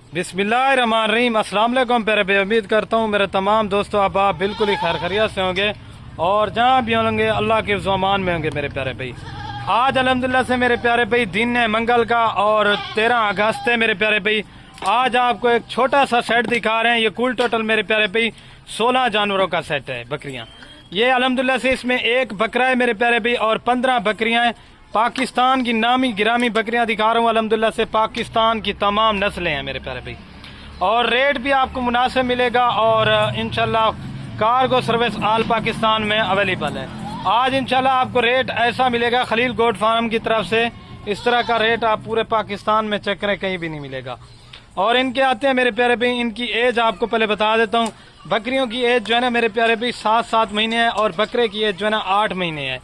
बिस्मिल्लाहिर्रहमानिर्रहीम। अस्सलाम वालेकुम प्यारे भाई, उम्मीद करता हूँ मेरे तमाम दोस्तों आप बिल्कुल ही खैर खैरियत से होंगे और जहाँ भी होंगे अल्लाह के ज़मान में होंगे मेरे प्यारे भाई। आज अल्हम्दुलिल्लाह से मेरे प्यारे भाई दिन है मंगल का और 13 अगस्त है मेरे प्यारे भाई। आज आपको एक छोटा सा सेट दिखा रहे हैं। ये कुल टोटल मेरे प्यारे भाई 16 जानवरों का सेट है, बकरियाँ। ये अल्हम्दुलिल्लाह से इसमें एक बकरा है मेरे प्यारे भाई और 15 बकरियाँ हैं। पाकिस्तान की नामी गिरामी बकरियां दिखा रहा हूँ। अल्हम्दुलिल्लाह से पाकिस्तान की तमाम नस्लें हैं मेरे प्यारे भाई और रेट भी आपको मुनासिब मिलेगा और इंशाल्लाह कार्गो सर्विस आल पाकिस्तान में अवेलेबल है। आज इंशाल्लाह आपको रेट ऐसा मिलेगा खलील गोट फार्म की तरफ से, इस तरह का रेट आप पूरे पाकिस्तान में चेक करें कहीं भी नहीं मिलेगा। और इनके आते हैं मेरे प्यारे भाई, इनकी एज आपको पहले बता देता हूँ। बकरियों की एज जो है ना मेरे प्यारे भाई 7 महीने है और बकरे की एज जो है ना 8 महीने है।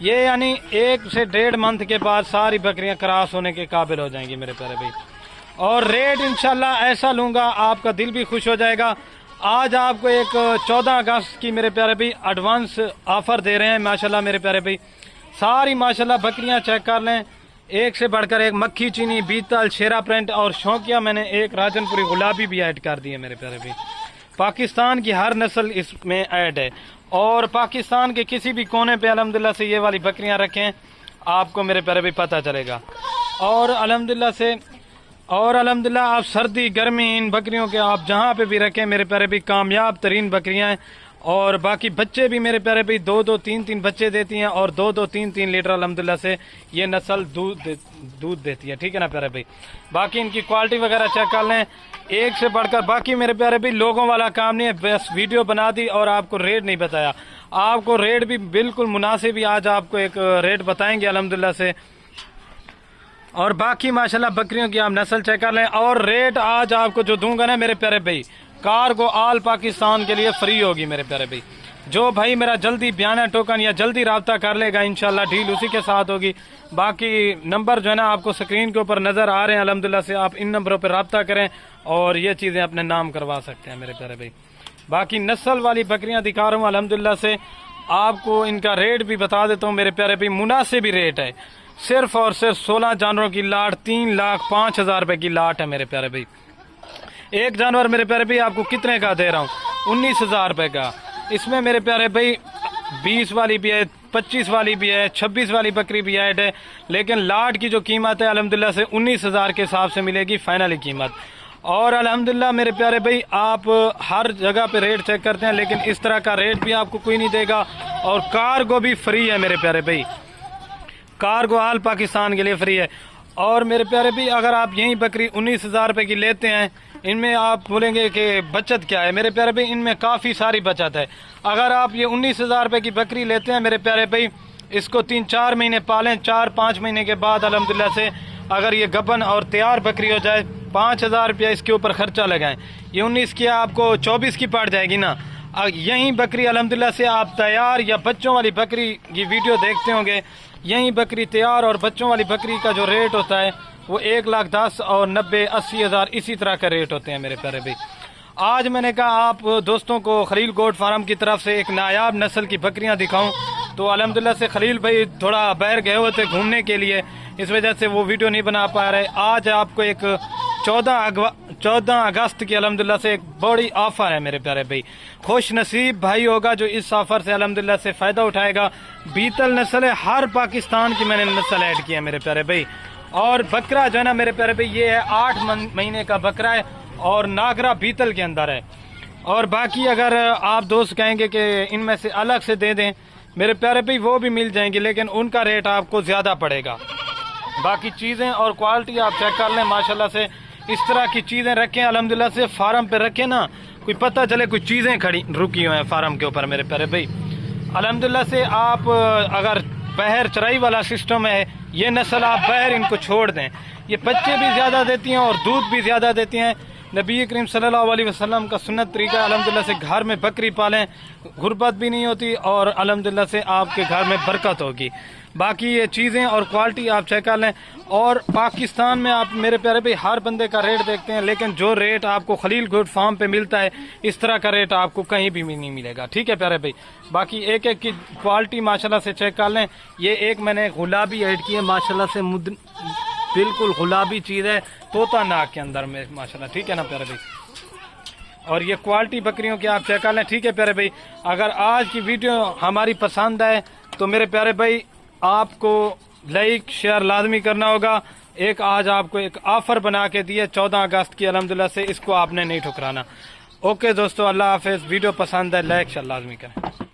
ये यानी 1 से 1.5 मंथ के बाद सारी बकरियां क्रॉस होने के काबिल हो जाएंगी मेरे प्यारे भाई। और रेट इंशाल्लाह ऐसा लूँगा आपका दिल भी खुश हो जाएगा। आज आपको एक 14 अगस्त की मेरे प्यारे भाई एडवांस ऑफर दे रहे हैं माशाल्लाह मेरे प्यारे भाई। सारी माशाल्लाह बकरियां चेक कर लें, एक से बढ़कर एक मक्खी चीनी, बीतल, शेरा प्रिंट और शौकिया मैंने एक राजनपुरी गुलाबी भी ऐड कर दी है मेरे प्यारे भाई। पाकिस्तान की हर नस्ल इसमें ऐड है और पाकिस्तान के किसी भी कोने पे अल्हम्दुलिल्लाह से ये वाली बकरियां रखें आपको मेरे प्यारे भी पता चलेगा। और अल्हम्दुलिल्लाह आप सर्दी गर्मी इन बकरियों के आप जहां पे भी रखें मेरे प्यारे भी कामयाब तरीन बकरियां हैं। और बाकी बच्चे भी मेरे प्यारे भाई 2-2 3-3 बच्चे देती हैं और 2-2 3-3 लीटर अल्हम्दुलिल्लाह से ये नस्ल दूध देती है। ठीक है ना प्यारे भाई। बाकी इनकी क्वालिटी वगैरह चेक कर लें, एक से बढ़कर। बाकी मेरे प्यारे भाई लोगों वाला काम नहीं है, बस वीडियो बना दी और आपको रेट नहीं बताया। आपको रेट भी बिल्कुल मुनासिब ही आज आपको एक रेट बताएंगे अल्हम्दुलिल्लाह से। और बाकी माशाल्लाह बकरियों की आप नस्ल चेक कर लें। और रेट आज आपको जो दूंगा ना मेरे प्यारे भाई, कार्गो आल पाकिस्तान के लिए फ्री होगी मेरे प्यारे भाई। जो भाई मेरा जल्दी बयाना टोकन या जल्दी रब्ता कर लेगा इंशाल्लाह डील उसी के साथ होगी। बाकी नंबर जो है ना आपको स्क्रीन के ऊपर नजर आ रहे हैं अल्हम्दुलिल्लाह से, आप इन नंबरों पर रब्ता करें और ये चीजें अपने नाम करवा सकते हैं मेरे प्यारे भाई। बाकी नस्ल वाली बकरियां दिखा रहा हूँ अल्हम्दुलिल्लाह से, आपको इनका रेट भी बता देता हूँ मेरे प्यारे भाई। मुनासिब ही रेट है, सिर्फ और सिर्फ 16 जानवरों की लाट 3,05,000 रुपए की लाट है मेरे प्यारे भाई। एक जानवर मेरे प्यारे भाई आपको कितने का दे रहा हूँ? 19,000 रुपए का। इसमें मेरे प्यारे भाई 20 वाली भी है, 25 वाली भी है, 26 वाली बकरी भी ऐड है, लेकिन लाट की जो कीमत है अल्हम्दुलिल्लाह से 19,000 के हिसाब से मिलेगी फाइनली कीमत। और अल्हम्दुलिल्लाह मेरे प्यारे भाई आप हर जगह पे रेट चेक करते हैं लेकिन इस तरह का रेट भी आपको कोई नहीं देगा। और कार्गो भी फ्री है मेरे प्यारे भाई, कार्गो आल पाकिस्तान के लिए फ्री है। और मेरे प्यारे भाई अगर आप यही बकरी 19,000 रुपए की लेते हैं, इनमें आप बोलेंगे कि बचत क्या है? मेरे प्यारे भाई इनमें काफ़ी सारी बचत है। अगर आप ये 19,000 रुपए की बकरी लेते हैं मेरे प्यारे भाई, इसको 3-4 महीने पालें, 4-5 महीने के बाद अल्हम्दुलिल्लाह से अगर ये गबन और तैयार बकरी हो जाए, 5,000 रुपया इसके ऊपर खर्चा लगाएं, ये 19 की आपको 24 की पड़ जाएगी ना। यही बकरी अल्हम्दुलिल्लाह से आप तैयार या बच्चों वाली बकरी की वीडियो देखते होंगे, यही बकरी तैयार और बच्चों वाली बकरी का जो रेट होता है वो 1,10,000 और 90-80 हज़ार इसी तरह का रेट होते हैं मेरे प्यारे भाई। आज मैंने कहा आप दोस्तों को खलील गोट फार्म की तरफ से एक नायाब नस्ल की बकरियां दिखाऊं, तो अल्हम्दुलिल्लाह से खलील भाई थोड़ा बाहर गए हुए थे घूमने के लिए, इस वजह से वो वीडियो नहीं बना पा रहे। आज आपको एक 14 अगस्त की अल्हम्दुलिल्लाह से एक बड़ी ऑफर है मेरे प्यारे भाई। खुश नसीब भाई होगा जो इस ऑफर से अल्हम्दुलिल्लाह से फ़ायदा उठाएगा। बीतल नस्ल है, हर पाकिस्तान की मैंने नस्ल ऐड की है मेरे प्यारे भाई। और बकरा जो है ना मेरे प्यारे भाई ये है 8 महीने का बकरा है और नागरा बीतल के अंदर है। और बाकी अगर आप दोस्त कहेंगे कि इनमें से अलग से दे दें मेरे प्यारे भाई, वो भी मिल जाएंगे लेकिन उनका रेट आपको ज़्यादा पड़ेगा। बाकी चीज़ें और क्वालिटी आप चेक कर लें माशाल्लाह से। इस तरह की चीज़ें रखें अल्हम्दुलिल्लाह से, फार्म पे रखें ना, कोई पता चले कोई चीज़ें खड़ी रुकी हुई हैं फार्म के ऊपर मेरे प्यारे भाई। अल्हम्दुलिल्लाह से आप अगर बहर चराई वाला सिस्टम है, ये नस्ल आप बहर इनको छोड़ दें, ये बच्चे भी ज़्यादा देती हैं और दूध भी ज़्यादा देती हैं। नबी करीम सल्लल्लाहु अलैहि वसल्लम का सुन्नत तरीका अल्हम्दुलिल्लाह से घर में बकरी पालें, गुर्बत भी नहीं होती और अल्हम्दुलिल्लाह से आपके घर में बरकत होगी। बाकी ये चीज़ें और क्वालिटी आप चेक कर लें। और पाकिस्तान में आप मेरे प्यारे भाई हर बंदे का रेट देखते हैं, लेकिन जो रेट आपको खलील गोट फार्म पे मिलता है इस तरह का रेट आपको कहीं भी नहीं मिलेगा। ठीक है प्यारे भाई। बाकी एक एक की क्वालिटी माशाल्लाह से चेक कर लें। ये एक मैंने गुलाबी ऐड की है माशाल्लाह से, बिल्कुल गुलाबी चीज है, तोता नाक के अंदर में माशाल्लाह। ठीक है ना प्यारे भाई, और ये क्वालिटी बकरियों की आप चेक कर लें। ठीक है प्यारे भाई, अगर आज की वीडियो हमारी पसंद आए तो मेरे प्यारे भाई आपको लाइक शेयर लाजमी करना होगा। एक आज आपको एक ऑफर बना के दिए 14 अगस्त की, अल्हम्दुलिल्लाह से इसको आपने नहीं ठुकराना। ओके दोस्तों, अल्लाह हाफिज। वीडियो पसंद है लाइक शेयर लाजमी करें।